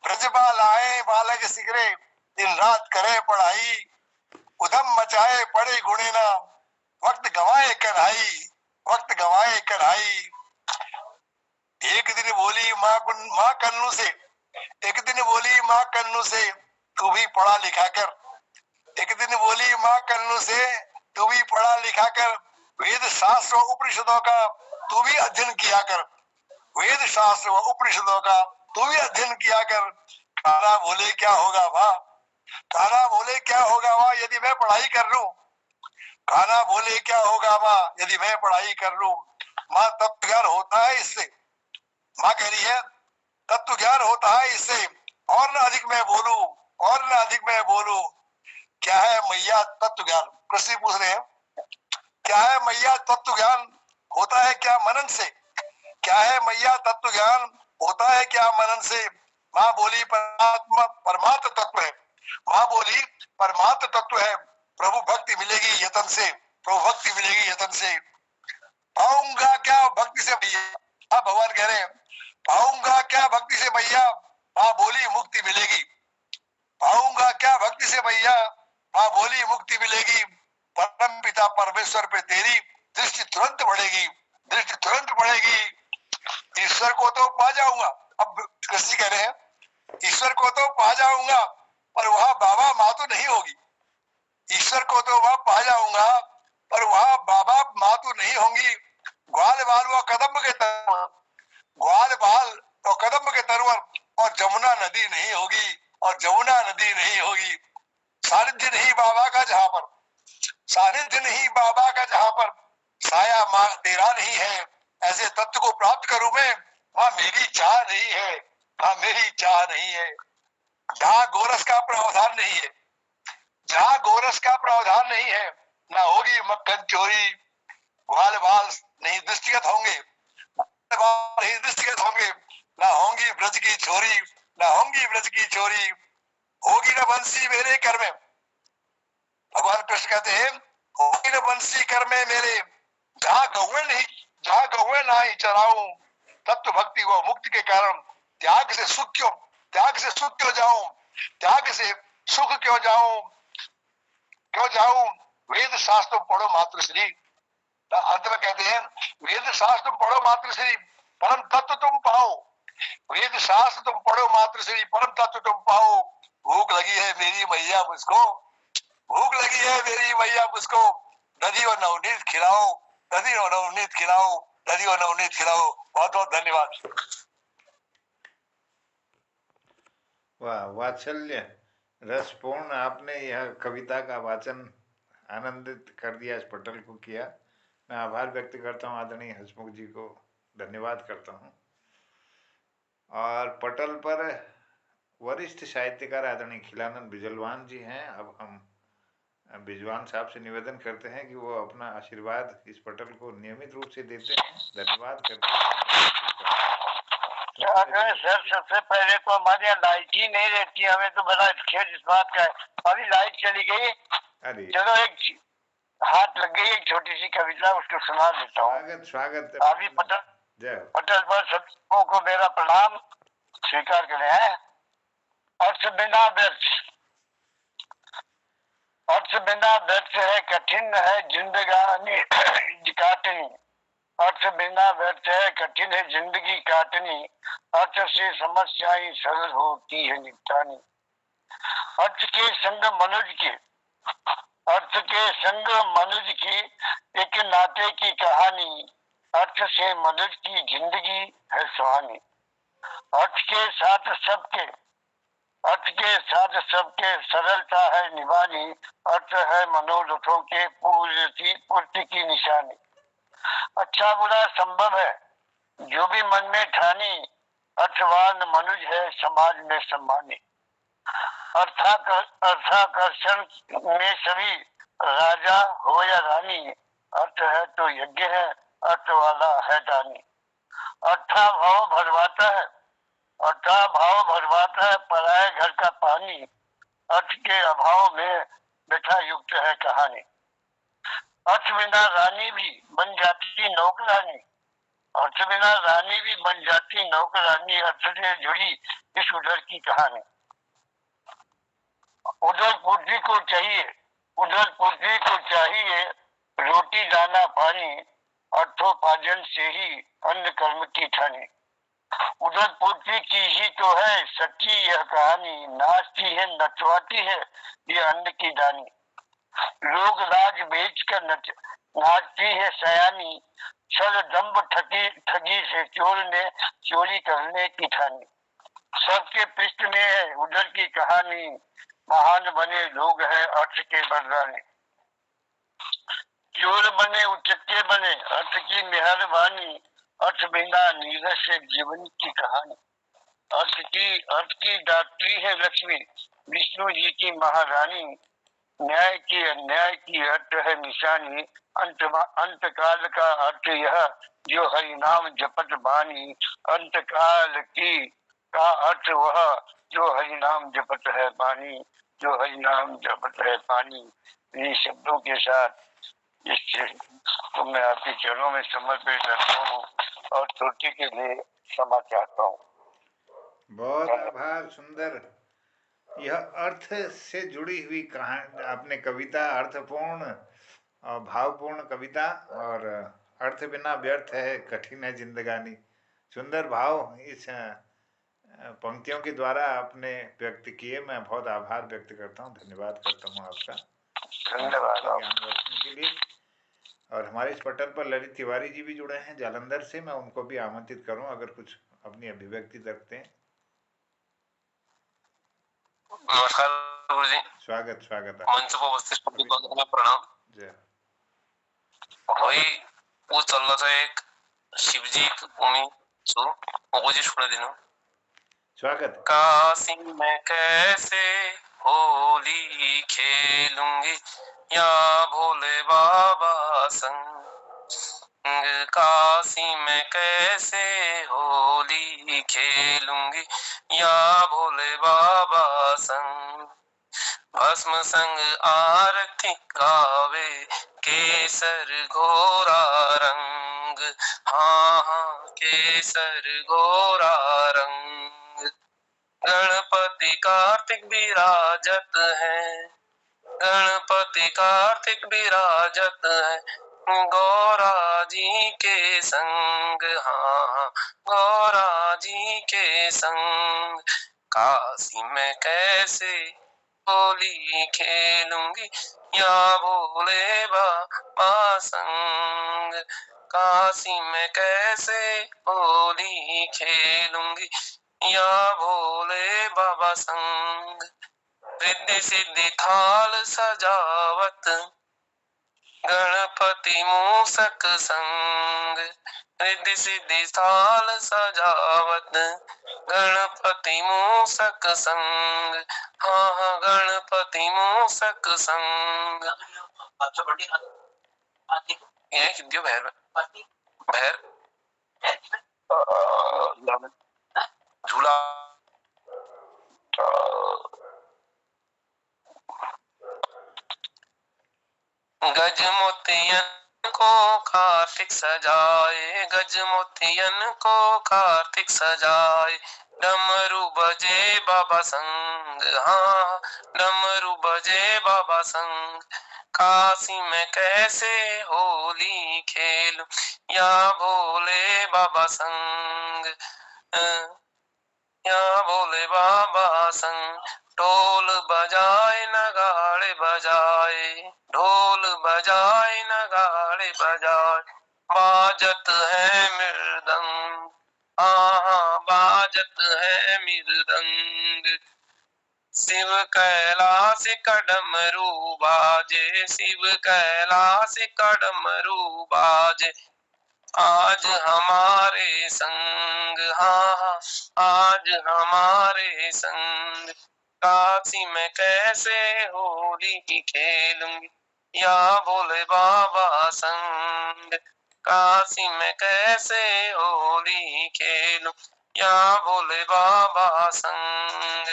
ब्रजबालाएं बालक सिगरे, दिन रात करे पढ़ाई, उधम मचाए पड़े गुणे ना, वक्त गवाए कढ़ाई, वक्त गवाए कढ़ाई। एक दिन बोली माँ कन्नू से, एक दिन बोली माँ कन्नू से, तू भी पढ़ा लिखा कर, एक दिन बोली माँ कन्नू से, तू भी पढ़ा लिखा कर, वेद शास्त्र व उपनिषदों का तू भी अध्ययन किया कर, वेद शास्त्र व उपनिषदों का तू भी अध्ययन किया कर। कान्हा बोले क्या होगा वाह, कान्हा बोले क्या होगा वाह यदि मैं पढ़ाई कर लूं, कान्हा बोले क्या होगा माँ यदि मैं पढ़ाई कर लूं। माँ तत्व ज्ञान होता है इससे, माँ कह रही है तत्व ज्ञान होता है इससे, और न अधिक मैं बोलूं, और न अधिक मैं बोलूं। क्या है मैया तत्व ज्ञान, कृष्ण पूछ रहे हैं क्या है मैया तत्व ज्ञान, होता है क्या मनन से, क्या है मैया तत्व ज्ञान, होता है क्या मनन से। माँ बोली परमात्मा परमात्म तत्व है, माँ बोली परमात्म तत्व है, प्रभु भक्ति मिलेगी यतन से, प्रभु भक्ति मिलेगी यतन से। पाऊंगा क्या भक्ति से भैया, हाँ भगवान कह रहे हैं पाऊंगा क्या भक्ति से भैया, माँ बोली मुक्ति मिलेगी, पाऊंगा क्या भक्ति से भैया, माँ बोली मुक्ति मिलेगी। परम पिता परमेश्वर पे तेरी दृष्टि तुरंत बढ़ेगी, दृष्टि तुरंत बढ़ेगी। ईश्वर को तो पा जाऊंगा, अब कृष्ण कह रहे हैं ईश्वर को तो पा जाऊंगा, पर वहां बाबा माँ तो नहीं होगी। ईश्वर को तो वहां पा जाऊंगा, पर वहां बाबा माँ तो नहीं होंगी। ग्वाल बाल व कदम के तरवर, ग्वाल बाल और कदम के तरवर, और जमुना नदी नहीं होगी, और जमुना नदी नहीं होगी। सानिध्य नहीं बाबा का जहां पर, सानिध्य नहीं बाबा का जहां पर, साया माँ तेरा नहीं है, ऐसे तत्व को प्राप्त करूं मैं, वहां मेरी चाह नहीं है, वहां मेरी चाह नहीं है। जहां गोरस का प्रावधान नहीं है, जहां गोरस का प्रावधान नहीं है, ना होगी मक्खन चोरी। ग्वाल बाल नहीं दृष्टिगत होंगे, नहीं दृष्टिगत होंगे, ना होंगी ब्रज की चोरी, ना होंगी ब्रज की चोरी। होगी न बंसी मेरे कर में, भगवान कृष्ण कहते हैं होगी न बंसी कर में मेरे, जहां गौएं नहीं जहाँ गहुए नाही चराऊं, तत्व भक्ति व मुक्ति के कारण त्याग से सुख क्यों जाऊं, त्याग से सुख क्यों जाऊं, वेद शास्त्र पढ़ो मातृश्री। अंत में कहते हैं वेद शास्त्र पढ़ो मातृश्री, परम तत्व तुम पाओ। वेद शास्त्र तुम पढ़ो मातृश्री, परम तत्व तुम पाओ। भूख लगी है मेरी मैया मुझको, भूख लगी है मेरी मैया मुझको, दधी और नवनीत खिलाओ, दधी और नवनीत खिलाओ, दधी और नवनीत खिलाओ। बहुत बहुत धन्यवाद। वाह, वात्सल्य रसपूर्ण आपने यह कविता का वाचन आनंदित कर दिया, इस पटल को किया। मैं आभार व्यक्त करता हूँ आदरणीय हंसमुख जी को, धन्यवाद करता हूँ। और पटल पर वरिष्ठ साहित्यकार आदरणीय खिलानंद बिजलवान जी हैं। अब हम बिजवान साहब से निवेदन करते हैं कि वो अपना आशीर्वाद इस पटल को नियमित रूप से देते हैं। धन्यवाद करते हैं। क्या करें सर, सबसे पहले तो हमारे यहाँ लाइट ही नहीं रहती, हमें तो बड़ा खेद इस बात का है। अभी लाइट चली गई, अरे चलो एक हाथ लग गई, एक छोटी सी कविता उसको सुना देता हूँ। स्वागत स्वागत। अभी पटल पर सबको को मेरा प्रणाम स्वीकार करें हैं। अर्थ बिना व्यर्थ, अर्थ बिना व्यर्थ है, कठिन है जिंदगानी काटनी। अर्थ बिना व्यर्थ है, कठिन है जिंदगी काटनी। अर्थ से समस्याएं सरल होती है निपटानी। अर्थ के संग मनुज की, अर्थ के संग मनुज की एक नाते की कहानी। अर्थ से मनुज की जिंदगी है सुहानी। अर्थ के साथ सबके, अर्थ के साथ सबके सरलता है निभानी। अर्थ है मनोरथों के पूर्ति की निशानी। अच्छा बुरा संभव है जो भी मन में ठानी। अर्थवान मनुज है समाज में सम्मानी। अर्थाकर्षण में सभी राजा हो या रानी। अर्थ है तो यज्ञ है, अर्थ वाला है दानी। अर्था भाव भरवाता है, अर्था भाव भरवाता है पराए घर का पानी। अर्थ के अभाव में बैठा युक्त है कहानी। अर्थ बिना रानी भी बन जाती नौकरानी। अर्थ बिना रानी भी बन जाती नौकरानी। अर्थ से जुड़ी इस उधर की कहानी। उधर पृथ्वी को चाहिए, उधर पृथ्वी को चाहिए रोटी दाना पानी। अर्थोपार्जन से ही अन्न कर्म की ठानी। उधर पृथ्वी की ही तो है सच्ची यह कहानी। नाचती है नचवाती है ये अन्न की दानी। लोग राज बेच कर नाचती है सयानी। छल दम्भ ठगी से चोर ने चोरी करने की ठानी। सबके पृष्ठ में है उधर की कहानी। महान बने लोग है अर्थ के बरदानी। चोर बने उचक्के बने अर्थ की मेहरबानी। अर्थ बिना नीरज से जीवन की कहानी। अर्थ की दात्री है लक्ष्मी, विष्णु जी की महारानी। न्याय की अन्याय की अर्थ है निशानी। अंत काल का अर्थ यह जो हरि नाम जपत बानी। अंत काल की का अर्थ वह जो हरि नाम जपत है बानी, जो हरि नाम जपत है बानी। इन शब्दों के साथ तो मैं आपके चरणों में समर्पित करता हूँ और त्रुटि के लिए क्षमा चाहता हूँ। बहुत आभार। सुंदर यह अर्थ से जुड़ी हुई कहानी आपने कविता, अर्थपूर्ण और भावपूर्ण कविता। और अर्थ बिना व्यर्थ है, कठिन है जिंदगानी। सुंदर भाव इस पंक्तियों के द्वारा आपने व्यक्त किए। मैं बहुत आभार व्यक्त करता हूँ, धन्यवाद करता हूँ आपका, धन्यवाद ज्ञान रोशनी के लिए। और हमारे इस पटल पर ललित तिवारी जी भी जुड़े हैं जालंधर से। मैं उनको भी आमंत्रित करूं अगर कुछ अपनी अभिव्यक्ति रखते हैं। नमस्कार गुरुजी। स्वागत स्वागत। मंच पर उपस्थित प्रणाम। जय। वही वो चल रहा था एक शिवजी उमी सो वो जी छोड़ देना। स्वागत। काशी में कैसे होली खेलूंगी या भोले बाबा संग। काशी में कैसे होली खेलूंगी या भोले बाबा संग। भस्म संग आरती गावे केसर घोरा रंग। हाँ हाँ केसर गोरा रंग। गणपति कार्तिक विराजत है, गणपति कार्तिक विराजत है, गौरा जी के संग, हाँ गौरा जी के संग। काशी में कैसे होली खेलूंगी या भोले बाबा संग। काशी में कैसे होली खेलूंगी या भोले बाबा संग। रिद्धि सिद्धि थाल सजावत, गणपति मूसक संग। रिद्धि सिद्धि थाल सजावत, गणपति मूसक संग, हाँ हाँ गणपति मूसक संग। ये हिंदियो भैर भैर झूला गज मोतियन को कार्तिक सजाए, गज मोतियन को कार्तिक सजाए। डमरू बजे बाबा संग, हाँ डमरू बजे बाबा संग। काशी में कैसे होली खेलूं या भोले बाबा संग, या भोले बाबा संग। ढोल बजाए नगाड़े बजाए, ढोल बजाए नगाड़े बजाए। बाजत है मृदंग, हाँ बाजत है मृदंग। शिव कैलाश का डमरू बाजे, शिव कैलाश का डमरू बाजे। आज हमारे संग, हाँ आज हमारे संग। काशी में कैसे होली खेलूंगी या भोले बाबा संग। काशी में कैसे होली खेलूं या भोले बाबा संग।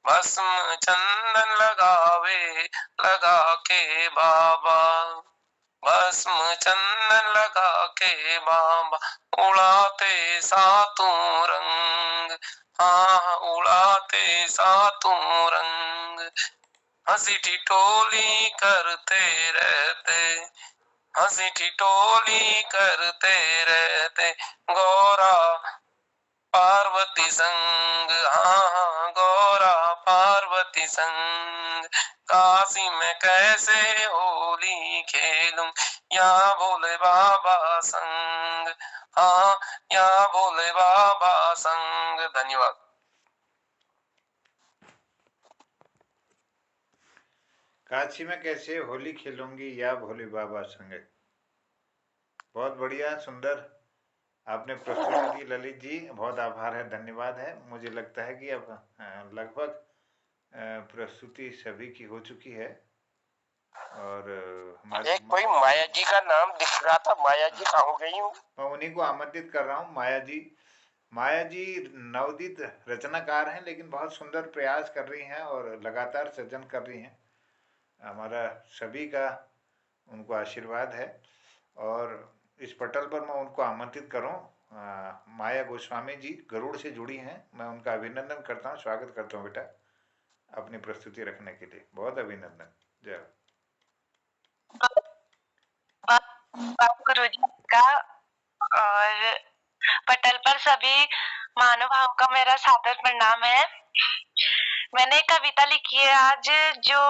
भस्म चंदन लगावे लगा के बाबा, भस्म चंदन लगा के बाबा। उड़ाते सातों रंग, हाँ उड़ाते सातों रंग। हंसी ठिठोली करते रहते, हंसी ठिठोली करते रहते। गौरा पार्वती संग, हाँ हाँ गौरा पार्वती संग। काशी में कैसे होली खेलूं या भोले बाबा संग, हाँ या भोले बाबा संग। धन्यवाद। काशी में कैसे होली खेलूंगी या भोले बाबा संग। बहुत बढ़िया, सुंदर आपने प्रस्तुति दी ललित जी, बहुत आभार है, धन्यवाद है। मुझे लगता है कि अब लगभग प्रस्तुति सभी की हो चुकी है और हमारे एक कोई माया जी का नाम दिख रहा था, माया जी कहाँ हो गई? मैं उन्हीं को आमंत्रित कर रहा हूँ। माया जी, माया जी नवोदित रचनाकार हैं, लेकिन बहुत सुंदर प्रयास कर रही हैं और लगातार सृजन कर रही हैं। हमारा सभी का उनको आशीर्वाद है और इस पटल पर मैं उनको आमंत्रित करूं। माया गोस्वामी जी गरुड़ से जुड़ी हैं, मैं उनका अभिनंदन करता हूं, स्वागत करता हूं बेटा अपनी प्रस्तुति रखने के लिए। बहुत अभिनंदन। जय गुरु जी का और पटल पर सभी महानुभावों का मेरा सादर प्रणाम है। मैंने एक कविता लिखी है आज, जो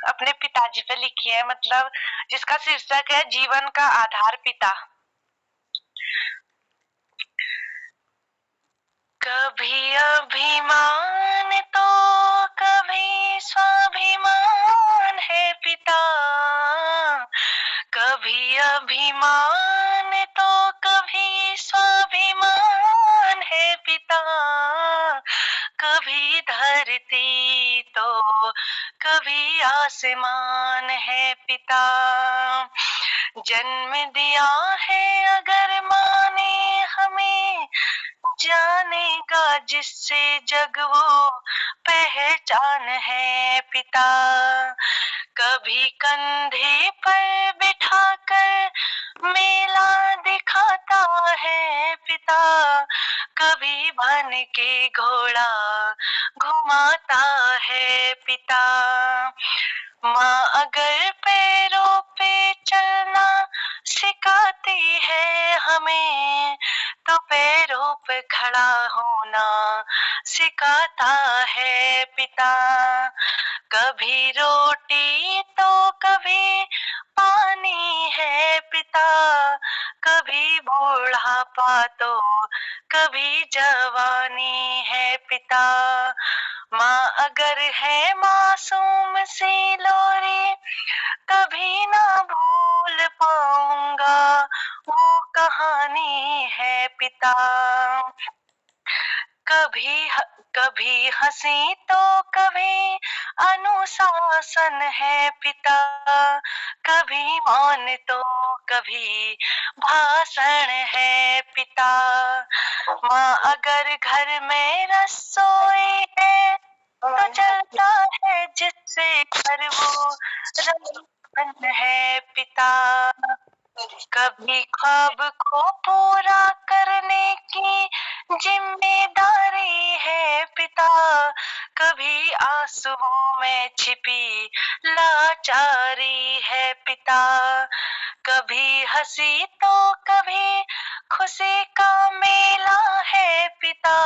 अपने पिताजी पे लिखी है, मतलब जिसका शीर्षक है जीवन का आधार पिता। कभी अभिमान तो कभी स्वाभिमान है पिता, कभी अभिमान तो कभी स्वाभिमान है पिता। कभी धरती तो कभी आसमान है पिता। जन्म दिया है अगर माने हमें, जानेगा जिससे जग वो पहचान है पिता। कभी कंधे पर बिठाकर मेला दिखाता है पिता, कभी बन के घोड़ा घुमाता है पिता। माँ अगर पैरों पे चलना सिखाती है हमें, तो पैरों पे खड़ा होना सिखाता है पिता। कभी रोटी तो कभी पानी है पिता, कभी बूढ़ापा तो कभी जवानी है पिता। माँ अगर है मासूम सी लोरी, कभी ना भूल पाऊंगा वो कहानी है पिता। कभी हंसी तो कभी अनुशासन है पिता, कभी मौन तो कभी भाषण है पिता। माँ अगर घर में रसोई है तो चलता है जिससे घर वो रंगन है पिता। कभी ख्वाब को पूरा करने की जिम्मेदारी है पिता, कभी आंसुओं में छिपी लाचारी है पिता। कभी हंसी तो कभी खुशी का मेला है पिता,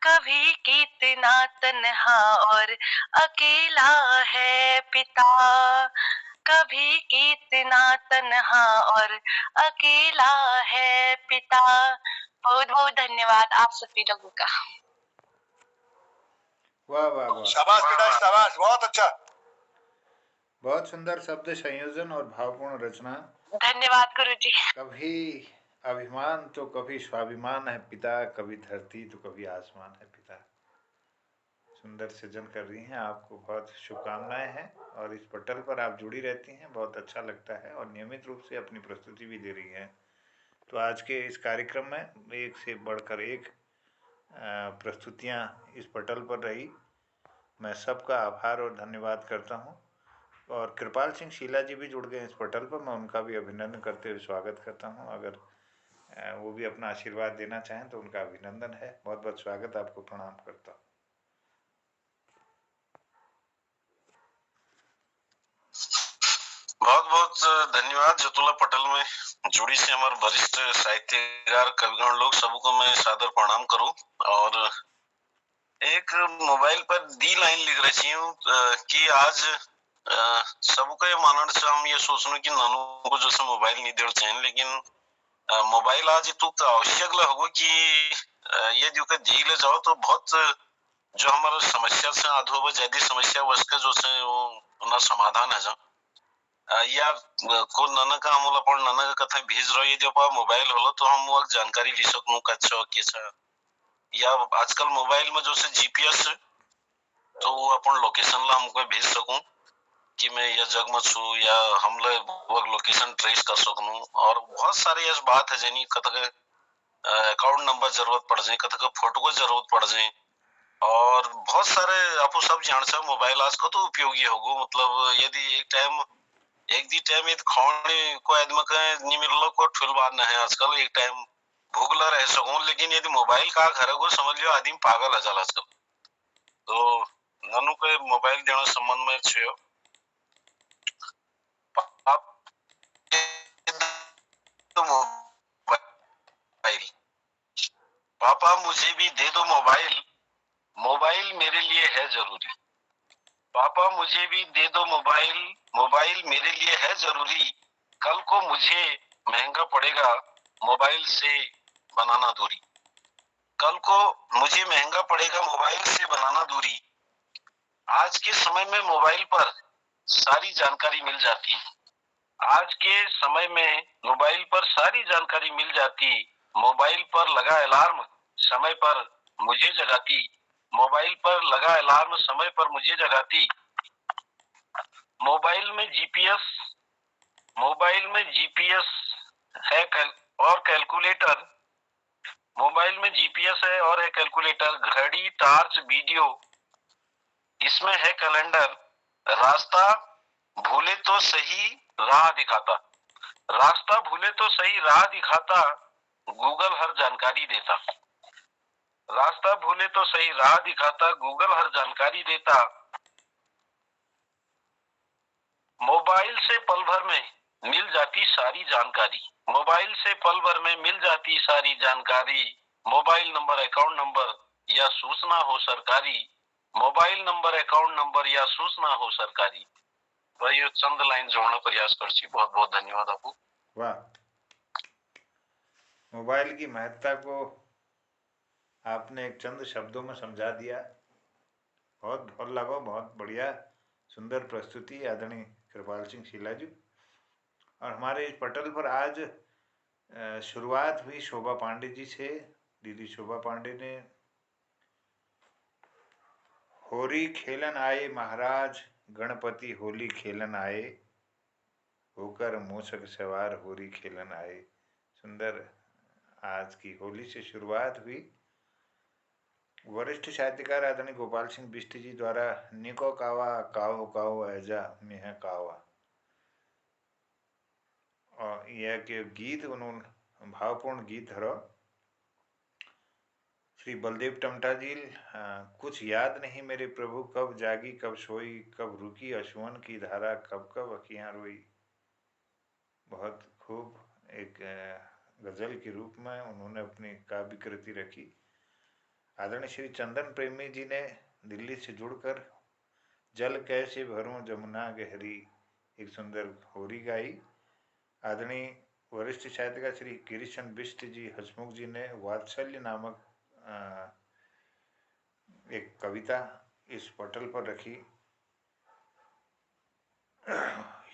कभी कितना तन्हा और अकेला है पिता। कभी कितना तन्हा और अकेला है पिता। बहुत बहुत धन्यवाद आप सभी लोगों का। वाह वाह वाह, शाबाश बेटा शाबाश, बहुत अच्छा। बहुत सुंदर शब्द संयोजन और भावपूर्ण रचना। धन्यवाद गुरुजी। कभी अभिमान तो कभी स्वाभिमान है पिता, कभी धरती तो कभी आसमान है पिता। सुंदर सृजन कर रही हैं, आपको बहुत शुभकामनाएं हैं और इस पटल पर आप जुड़ी रहती हैं, बहुत अच्छा लगता है और नियमित रूप से अपनी प्रस्तुति भी दे रही हैं। तो आज के इस कार्यक्रम में एक से बढ़कर एक प्रस्तुतियां इस पटल पर रही। मैं सबका आभार और धन्यवाद करता हूं। और कृपाल सिंह शीला जी भी जुड़ गए इस पटल पर, मैं उनका भी अभिनंदन करते हुए स्वागत करता हूं। अगर वो भी अपना आशीर्वाद देना चाहें तो उनका अभिनंदन है। बहुत बहुत स्वागत, आपको प्रणाम करता हूँ। बहुत बहुत धन्यवाद। जतुला पटल में जुड़ी से हमारे वरिष्ठ साहित्यकार कविगण लोग सबको मैं सादर प्रणाम करूं। और एक मोबाइल पर दी लाइन लिख रही हूँ कि आज सबको ये मानना से हम ये सोचना कि नानू को जो से मोबाइल नहीं देना चाहिए, लेकिन मोबाइल आज तो आवश्यक होगा कि ये जो के जेल जाओ तो बहुत जो हमारा समस्या से आधो ज्यादा समस्या उसका जो से वो समाधान है जो या को नाना का हम अपन नाना का कथा भेज रहे यदि आप मोबाइल होलो तो हम वो जानकारी ली सकूं कच्छो कैसा। या आजकल मोबाइल में जो से जीपीएस है तो वो अपन लोकेशन ला हमको भेज सकूं कि मैं ये जग में छू, या हम वो लोकेशन ट्रेस कर सकूं। और बहुत सारी ऐसी बात है जैनी कथा के अकाउंट नंबर जरूरत पड़ जाए, कथा के फोटो को जरूरत पड़ जाए, और बहुत सारे आप सब जान सकते मोबाइल आज को तो उपयोगी होगो। मतलब यदि एक दी टाइम यदि खाने को आदमी का नहीं मिल लो को ठुल बात नहीं है आजकल, एक टाइम भूखला रह सकूं, लेकिन यदि मोबाइल का घर को समझ लियो आदमी पागल है चल आजकल। तो ननु के मोबाइल देना संबंध में छे आप तो मोबाइल पापा मुझे भी दे दो मोबाइल, मोबाइल मेरे लिए है जरूरी। पापा मुझे भी दे दो मोबाइल, मोबाइल मेरे लिए है जरूरी। कल को मुझे महंगा पड़ेगा मोबाइल से बनाना दूरी। कल को मुझे महंगा पड़ेगा मोबाइल से बनाना दूरी। आज के समय में मोबाइल पर सारी जानकारी मिल जाती। आज के समय में मोबाइल पर सारी जानकारी मिल जाती। मोबाइल पर लगा अलार्म समय पर मुझे जगाती। मोबाइल पर लगा अलार्म समय पर मुझे जगाती। मोबाइल में जीपीएस है और कैलकुलेटर। मोबाइल में जीपीएस है और है कैलकुलेटर, घड़ी, टार्च, वीडियो, इसमें है कैलेंडर। रास्ता भूले तो सही राह दिखाता। रास्ता भूले तो सही राह दिखाता, गूगल हर जानकारी देता। रास्ता भूले तो सही राह दिखाता, गूगल हर जानकारी देता। मोबाइल से पल भर में मिल जाती सारी जानकारी। मोबाइल से पल भर में मिल जाती सारी जानकारी। मोबाइल नंबर, अकाउंट नंबर या सूचना हो सरकारी। मोबाइल नंबर, अकाउंट नंबर या सूचना हो सरकारी। भाई यो चंद लाइन जोड़ने प्रयास करছি। बहुत बहुत धन्यवाद आपको। वाह, मोबाइल की महत्ता को आपने एक चंद शब्दों में समझा दिया। बहुत बहुत लगा, बहुत बढ़िया सुंदर प्रस्तुति आदरणीय कृपाल सिंह शीला जी। और हमारे इस पटल पर आज शुरुआत हुई शोभा पांडे जी से। दीदी शोभा पांडे ने होरी खेलन आए महाराज, गणपति होली खेलन आए, होकर मूषक सवार होरी खेलन आए। सुंदर आज की होली से शुरुआत हुई। वरिष्ठ साहित्यकार आदरणीय गोपाल सिंह बिष्ट जी द्वारा निको कावा काहो काहो ऐजा मेह कावा, और यह के गीत उन्होंने भावपूर्ण गीत हरो। श्री बलदेव टमटा जी, कुछ याद नहीं मेरे प्रभु कब जागी कब सोई, कब रुकी अश्वन की धारा कब कब अखियां रोई। बहुत खूब एक गजल के रूप में उन्होंने अपनी काव्य कृति रखी। आदरणीय श्री चंदन प्रेमी जी ने दिल्ली से जुड़कर जल कैसे भरूं जमुना गहरी, एक सुंदर होरी गाई। आदरणीय वरिष्ठ साहित्यकार श्री गिरीशन बिष्ट जी हसमुख जी ने वात्सल्य नामक एक कविता इस पटल पर रखी।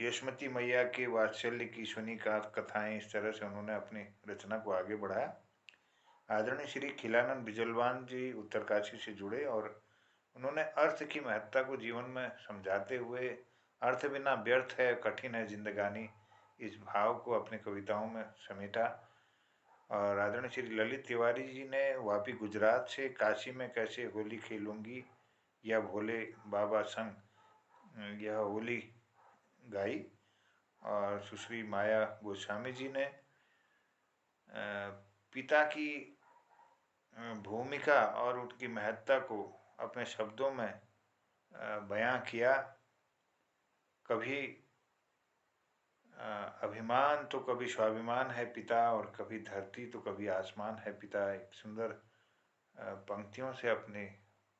यशमती मैया के वात्सल्य की सुनी कथाएं, इस तरह से उन्होंने अपनी रचना को आगे बढ़ाया। आदरणीय श्री खिलानंद बिजलवान जी उत्तरकाशी से जुड़े और उन्होंने अर्थ की महत्ता को जीवन में समझाते हुए अर्थ बिना व्यर्थ है कठिन है जिंदगानी, इस भाव को अपनी कविताओं में समेटा। और आदरणीय श्री ललित तिवारी जी ने वापी गुजरात से काशी में कैसे होली खेलूंगी या भोले बाबा संग यह होली गाई। और सुश्री माया गोस्वामी जी ने पिता की भूमिका और उनकी महत्ता को अपने शब्दों में बयां किया। कभी अभिमान तो कभी स्वाभिमान है पिता, और कभी धरती तो कभी आसमान है पिता। एक सुंदर पंक्तियों से अपनी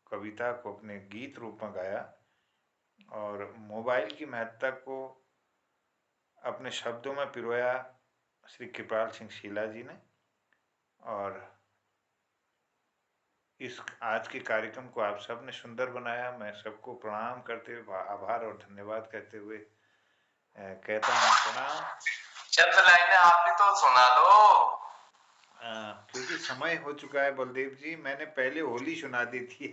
कविता को अपने गीत रूप में गाया। और मोबाइल की महत्ता को अपने शब्दों में पिरोया श्री कृपाल सिंह शीला जी ने। और इस आज के कार्यक्रम को आप सब ने सुंदर बनाया। मैं सबको प्रणाम करते हुए, आभार और धन्यवाद कहते हुए कहता हूँ प्रणाम। चंद लाइनें आप भी तो सुना दो। क्योंकि समय हो चुका है बलदेव जी, मैंने पहले होली सुना दी थी।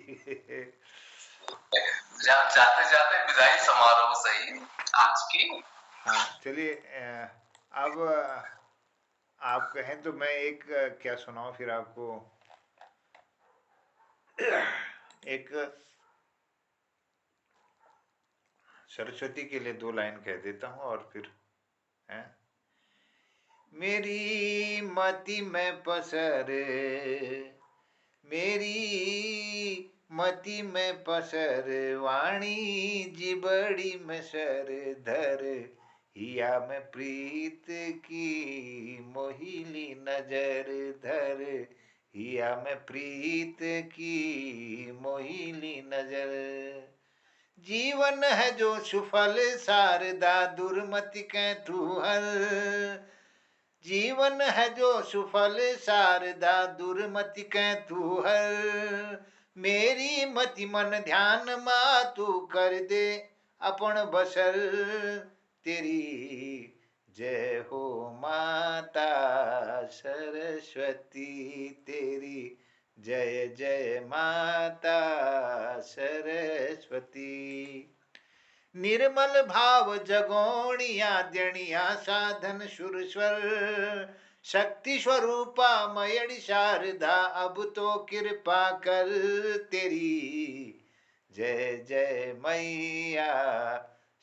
जाते जाते विदाई समारोह सही आज की। हाँ चलिए, अब आप कहें तो मैं एक क्या सुनाऊं फिर आपको। एक सरस्वती के लिए 2 लाइन कह देता हूं और फिर है। मेरी मति में पसर, मेरी मति में पसर, वाणी जी बड़ी में सर धर, हिया में प्रीत की मोहिली नजर धर, हिया में प्रीत की मोहिली नजर। जीवन है जो सुफल शारदा दुर्मति कै तुहर, जीवन है जो सुफल शारदा दुर्मति कै तुहर। मेरी मति मन ध्यान मा तू कर दे अपन बसर, तेरी जय हो माता सरस्वती, तेरी जय जय माता सरस्वती। निर्मल भाव जगोणिया जणिया साधन सुरस्वर, शक्ति स्वरूपा मयड़ी शारदा अब तो कृपा कर, तेरी जय जय मैया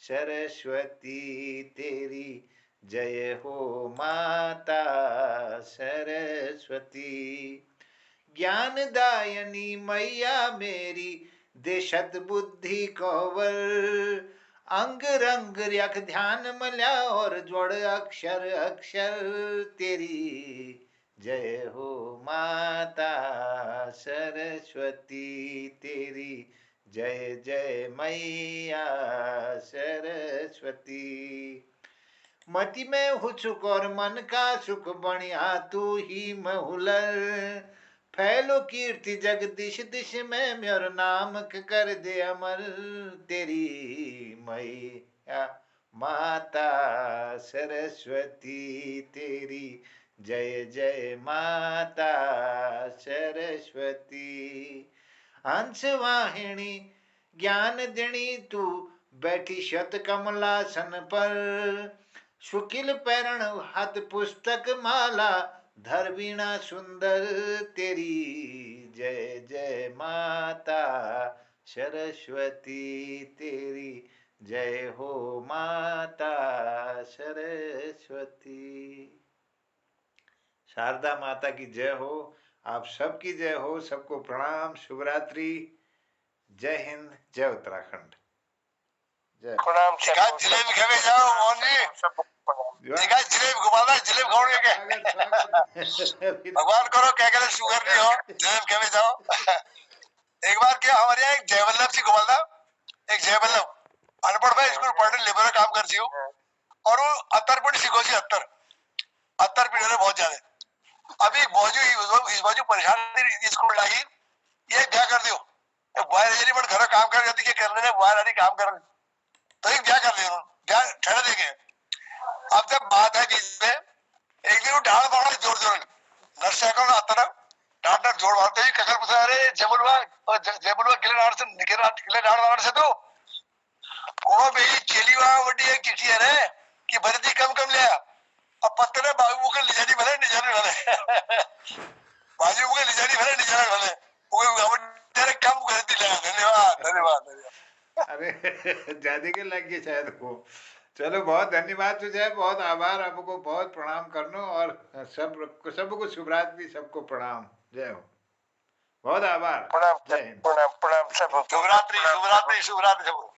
सरस्वती, तेरी जय हो माता सरस्वती। ज्ञानदायनी मैया मेरी दे सद्बुद्धि कौवर, अंग रंग रख ध्यान मल्या और जोड़ अक्षर अक्षर तेरी। जय हो माता सरस्वती तेरी, जय जय मैया सरस्वती। मति में हुचुक और मन का सुख बनिया तू ही महुलर, फैलो कीर्ति जगदीश दिश में मेरा नाम कर दे अमर तेरी। मैया माता सरस्वती तेरी, जय जय माता सरस्वती। हंस वाहिनी ज्ञान दिनी तू बैठी शत कमलासन पर, शुकिल पैरण हाथ पुस्तक माला धर वीणा सुंदर तेरी। जय जय माता सरस्वती तेरी, जय हो माता सरस्वती। शारदा माता की जय हो, आप सबकी जय हो, सबको प्रणाम, शुभरात्रि, जय हिंद, जय उत्तराखंड। जय प्रणाम सर। जिलेबी खावे जाओ मोहन जी, जिलेबी घुमाना, जिलेबी खाओगे क्या? भगवान करो क्या करे शुगर नहीं हो, जिलेबी खावे जाओ। एक बार क्या हमारे यहाँ एक जयवल्लभ जी घुमाना, एक जयवल्लभ अनपढ़ भाई स्कूल पढ़ने लेबर काम कर जियो, और वो अत्तर पीढ़ी सीखो जी, अत्तर पीढ़ी बहुत ज्यादा। अभी बाजू इस बाजू परेशान स्कूल लागी, ये क्या कर दियो बाहर बट घर काम कर जाती, क्या कर लेने बाहर आनी काम कर, तो एक क्या कर दिया क्या ठहरा देंगे। अब जब बात है बीच में, एक दिन डाल मारा जोर जोर नर्स आता ना डांट जोड़ मारते ही ककल पूछा, अरे जयमुलवा किले डाल मार से तो कोनो भाई चेलीवा वड्डी एक चिट्ठी है रे कि भरती कम कम ले, अब पत्ते बाबू के लिजानी भले निजाने वाले बाजू के लिजानी भले निजाने वाले वो कम कर दी। धन्यवाद धन्यवाद धन्यवाद। अरे ज्यादा के लग गए शायद वो। चलो बहुत धन्यवाद तुझे, बहुत आभार, आपको बहुत प्रणाम करनो, और सबको शुभरात्रि, सबको प्रणाम, जय हो, बहुत आभार, प्रणाम जय हिंद, प्रणाम प्रणाम सब। शुभरात्रि शुभरात्रि शुभरात्रि सब।